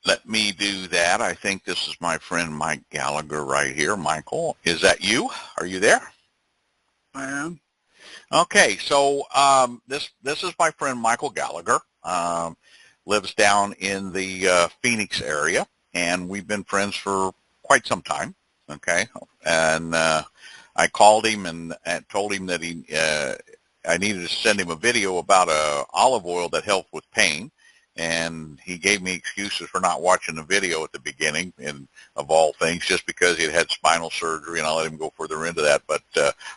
Let me do that. I think this is my friend Mike Gallagher right here. Michael, is that you? Are you there? I am. Okay, so this is my friend Michael Gallagher. Lives down in the Phoenix area, and we've been friends for quite some time. Okay, and I called him and told him that I needed to send him a video about olive oil that helped with pain. And he gave me excuses for not watching the video at the beginning, and of all things, just because he had spinal surgery, and I'll let him go further into that. But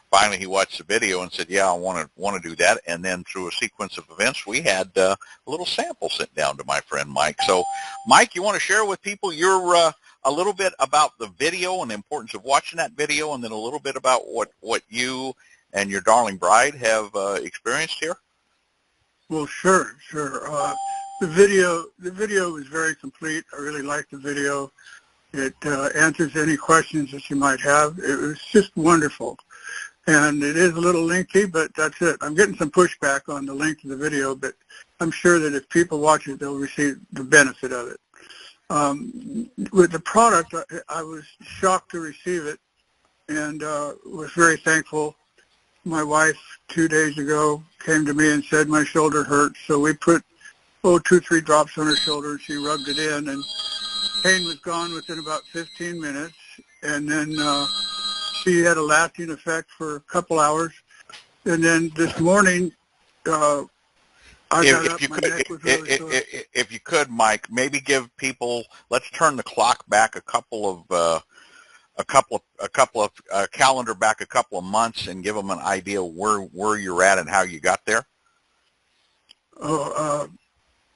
finally, he watched the video and said, "Yeah, I want to do that." And then through a sequence of events, we had a little sample sent down to my friend Mike. So, Mike, you want to share with people a little bit about the video and the importance of watching that video, and then a little bit about what you and your darling bride have experienced here? Well, sure. The video was very complete. I really liked the video. It answers any questions that you might have. It was just wonderful. And it is a little lengthy, but that's it. I'm getting some pushback on the length of the video, but I'm sure that if people watch it, they'll receive the benefit of it. With the product, I was shocked to receive it and was very thankful. My wife 2 days ago came to me and said my shoulder hurt, so we put 2-3 drops on her shoulder. She rubbed it in, and pain was gone within about 15 minutes. And then she had a lasting effect for a couple hours. And then this morning, I got up, my neck was really sore. If you could, Mike, maybe give people. Let's turn the clock back a couple of calendar back a couple of months, and give them an idea where you're at and how you got there.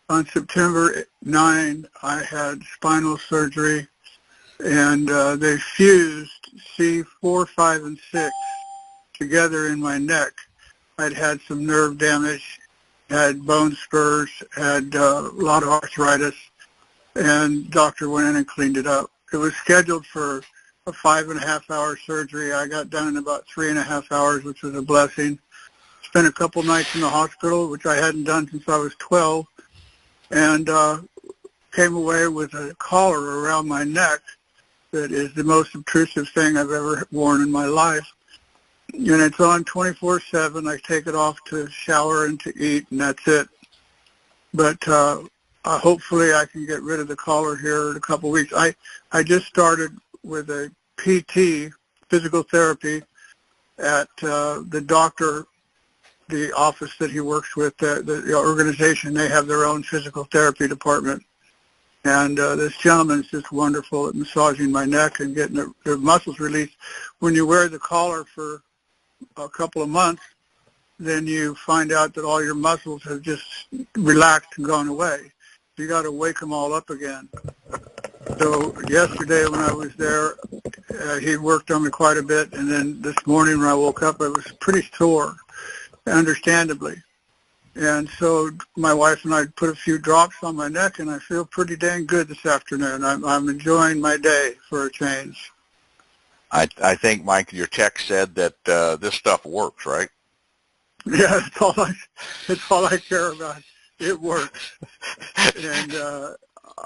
On September 9, I had spinal surgery, and they fused C4, 5, and 6 together in my neck. I'd had some nerve damage, had bone spurs, had a lot of arthritis, and doctor went in and cleaned it up. It was scheduled for a 5.5-hour surgery. I got done in about 3.5 hours, which was a blessing. Spent a couple nights in the hospital, which I hadn't done since I was 12. And came away with a collar around my neck that is the most obtrusive thing I've ever worn in my life. And it's on 24/7. I take it off to shower and to eat, and that's it. But hopefully I can get rid of the collar here in a couple of weeks. I just started with a PT, physical therapy, at the doctor, the office that he works with, the organization. They have their own physical therapy department. And this gentleman's just wonderful at massaging my neck and getting the muscles released. When you wear the collar for a couple of months, then you find out that all your muscles have just relaxed and gone away. You got to wake them all up again. So yesterday when I was there, he worked on me quite a bit. And then this morning when I woke up, I was pretty sore, understandably. And so my wife and I put a few drops on my neck, and I feel pretty dang good this afternoon. I'm enjoying my day for a change. I think, Mike, your text said that this stuff works, right? Yeah, that's all I care about. It works. And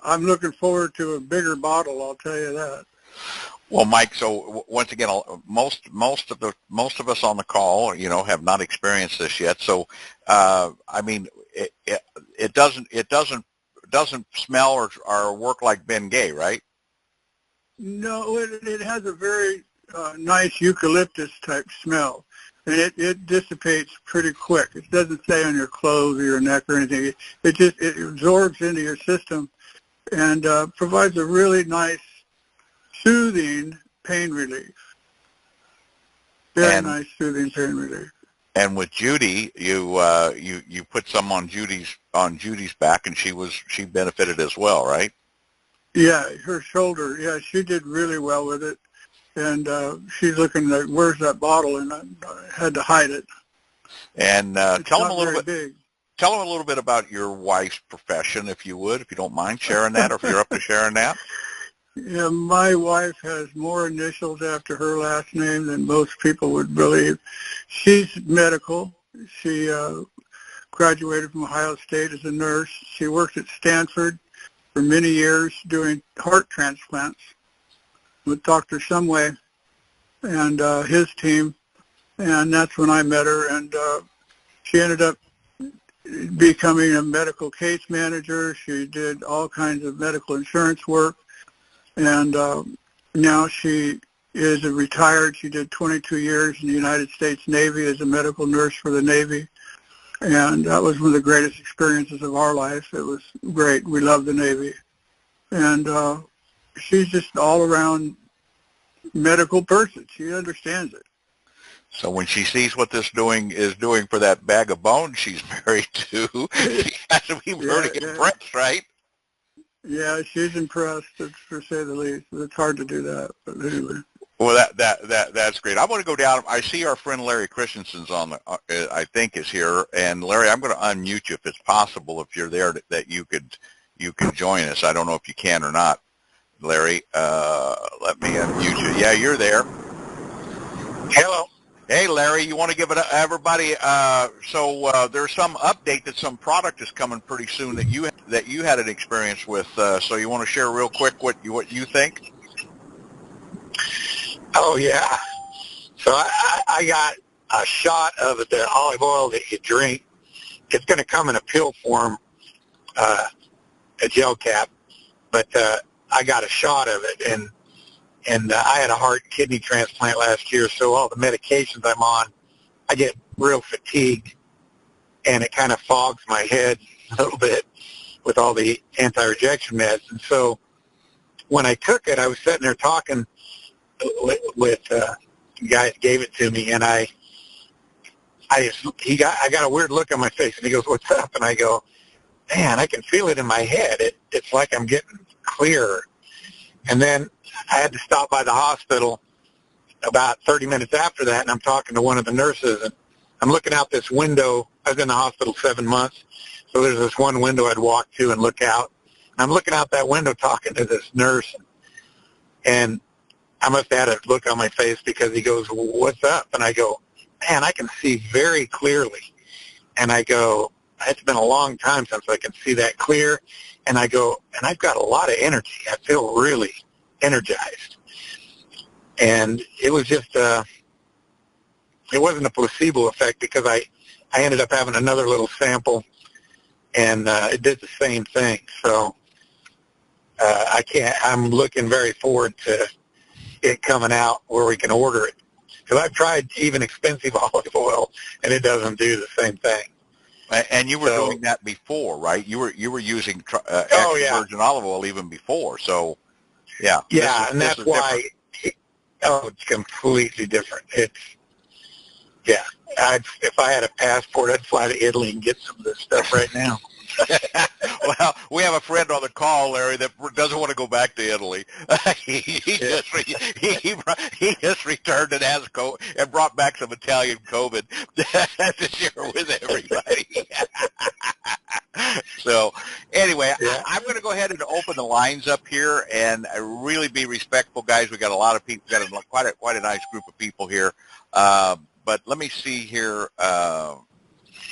I'm looking forward to a bigger bottle, I'll tell you that. Well, Mike, so once again, most of us on the call, have not experienced this yet. So, I mean, it doesn't smell or work like Bengay, right? No, it has a very nice eucalyptus type smell, and it dissipates pretty quick. It doesn't stay on your clothes or your neck or anything. It absorbs into your system and provides a really nice, soothing pain relief. Very nice, soothing pain relief. And with Judy, you put some on Judy's back, and she benefited as well, right? Yeah, her shoulder. Yeah, she did really well with it, and she's looking like, where's that bottle? And I had to hide it. And tell them a little bit. Big. Tell them a little bit about your wife's profession, if you would, if you don't mind sharing that, or if you're up to sharing that. Yeah, my wife has more initials after her last name than most people would believe. She's medical. She graduated from Ohio State as a nurse. She worked at Stanford for for many years doing heart transplants with Dr. Shumway and his team, and that's when I met her, and she ended up becoming a medical case manager. She did all kinds of medical insurance work, and now she is a retired. She did 22 years in the United States Navy as a medical nurse for the Navy, and that was one of the greatest experiences of our life. It was great. We love the Navy, and she's just all around medical person. She understands it. So when she sees what this is doing for that bag of bones she's married to, she has to be pretty impressed, right? Yeah, she's impressed, to say the least. It's hard to do that, but anyway. Well, that's great. I'm going to go down. I see our friend Larry Christensen's on the, I think is here. And Larry, I'm going to unmute you if it's possible, if you're there, that you could join us. I don't know if you can or not, Larry. Let me unmute you. Yeah, you're there. Hello. Hey, Larry, you want to give it everybody? So there's some update that some product is coming pretty soon that you had an experience with. So you want to share real quick what you think? Oh yeah. So I got a shot of the olive oil that you drink. It's going to come in a pill form, a gel cap, but I got a shot of it, and I had a heart and kidney transplant last year, so all the medications I'm on, I get real fatigued, and it kind of fogs my head a little bit with all the anti-rejection meds. And so when I took it, I was sitting there talking with the guy that gave it to me, and I got a weird look on my face, and he goes, "What's up?" And I go, "Man, I can feel it in my head. It's like I'm getting clearer." And then I had to stop by the hospital about 30 minutes after that, and I'm talking to one of the nurses, and I'm looking out this window. I was in the hospital 7 months, so there's this one window I'd walk to and look out. And I'm looking out that window talking to this nurse, and I must have had a look on my face because he goes, "What's up?" And I go, "Man, I can see very clearly." And I go, "It's been a long time since I can see that clear." And I go, "And I've got a lot of energy. I feel really energized." And it was just, it wasn't a placebo effect because I ended up having another little sample, and it did the same thing. So I'm looking very forward to it coming out where we can order it. Because I've tried even expensive olive oil, and it doesn't do the same thing. And you were doing that before, right? You were using extra virgin olive oil even before. So, yeah. Yeah, and that's why. It's completely different. If I had a passport, I'd fly to Italy and get some of this stuff right now. Well, we have a friend on the call, Larry, that doesn't want to go back to Italy. He just returned and has and brought back some Italian COVID to share with everybody. So, anyway, I'm going to go ahead and open the lines up here and really be respectful, guys. We got a lot of people, quite a nice group of people here. But let me see here.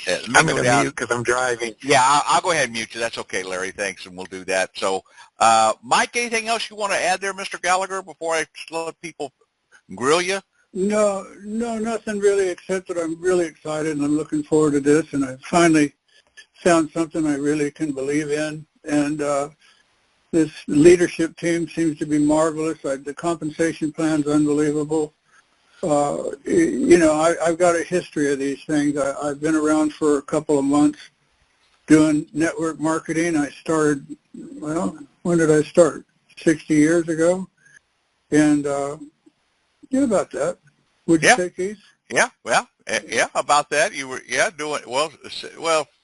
I'm going to mute because I'm driving. Yeah, I'll go ahead and mute you. That's okay, Larry. Thanks, and we'll do that. So, Mike, anything else you want to add there, Mr. Gallagher, before I let people grill you? No, nothing really, except that I'm really excited and I'm looking forward to this, and I finally found something I really can believe in, and this leadership team seems to be marvelous. The compensation plan's unbelievable. I've got a history of these things. I've been around for a couple of months doing network marketing. I started, when did I start? 60 years ago. And, about that. Would you say, Keith? Yeah, about that. You were, doing, well,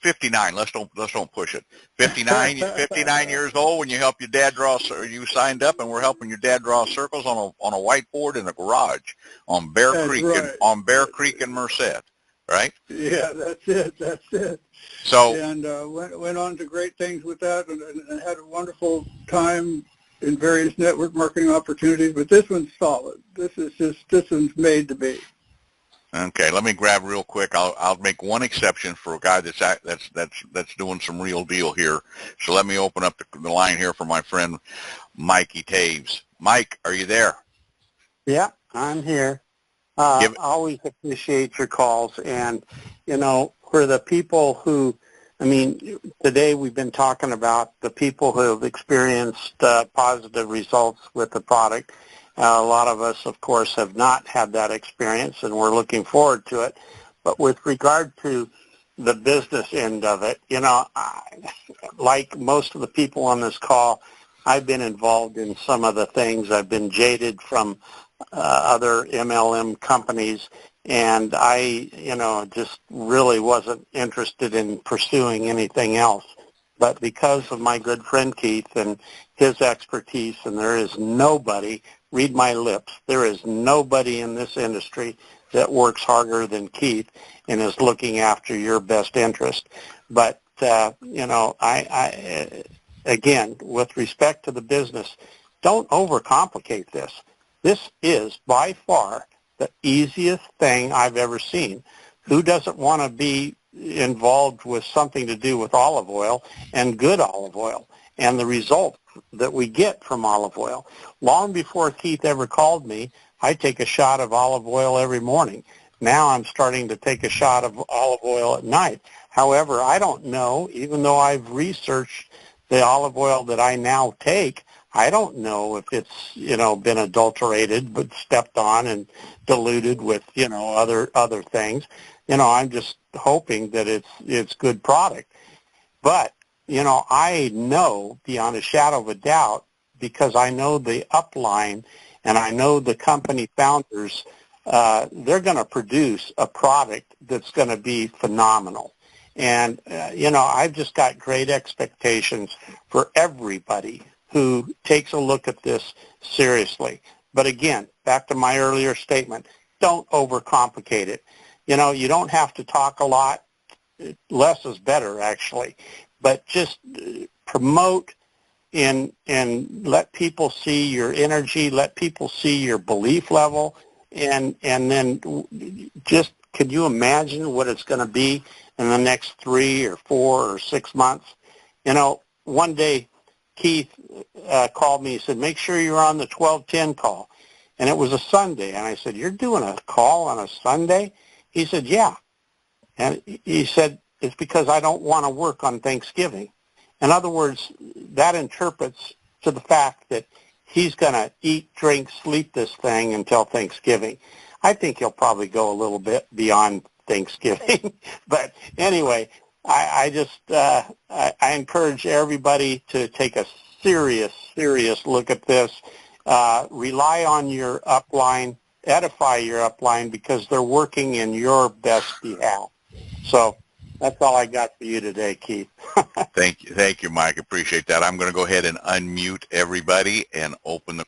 59. Let's don't push it. 59 years old when you help your dad you signed up and we're helping your dad draw circles on a whiteboard in a garage on Bear Creek in Merced, right? Yeah, that's it. So, and went on to great things with that and had a wonderful time in various network marketing opportunities, but this one's solid. This one's made to be. Okay, let me grab real quick. I'll make one exception for a guy that's doing some real deal here. So let me open up the line here for my friend Mikey Taves. Mike, are you there? Yeah, I'm here. Always appreciate your calls. And, you know, for the people who, I mean, today we've been talking about the people who have experienced positive results with the product. A lot of us, of course, have not had that experience, and we're looking forward to it. But with regard to the business end of it, you know, like most of the people on this call, I've been involved in some of the things. I've been jaded from other MLM companies, and I, you know, just really wasn't interested in pursuing anything else. But because of my good friend Keith and his expertise, and there is nobody, read my lips, there is nobody in this industry that works harder than Keith and is looking after your best interest. But, you know, I again, with respect to the business, don't overcomplicate this. This is by far the easiest thing I've ever seen. Who doesn't want to be involved with something to do with olive oil and good olive oil and the result that we get from olive oil? Long before Keith ever called me, I take a shot of olive oil every morning. Now I'm starting to take a shot of olive oil at night. However, I don't know, even though I've researched the olive oil that I now take, I don't know if it's, you know, been adulterated but stepped on and diluted with, you know, other things. You know, I'm just hoping that it's good product. But, you know, I know beyond a shadow of a doubt, because I know the upline and I know the company founders, they're going to produce a product that's going to be phenomenal. And, you know, I've just got great expectations for everybody who takes a look at this seriously. But again, back to my earlier statement, don't overcomplicate it. You know, you don't have to talk a lot. Less is better, actually. But just promote and let people see your energy, let people see your belief level, and then just, can you imagine what it's going to be in the next 3 or 4 or 6 months? You know, one day Keith called me. He said, make sure you're on the 1210 call. And it was a Sunday. And I said, you're doing a call on a Sunday? He said, yeah. And he said, it's because I don't want to work on Thanksgiving. In other words, that interprets to the fact that he's going to eat, drink, sleep this thing until Thanksgiving. I think he'll probably go a little bit beyond Thanksgiving. But anyway, I just I encourage everybody to take a serious look at this. Rely on your upline, edify your upline, because they're working in your best behalf. So that's all I got for you today, Keith. Thank you, Mike. Appreciate that. I'm going to go ahead and unmute everybody and open the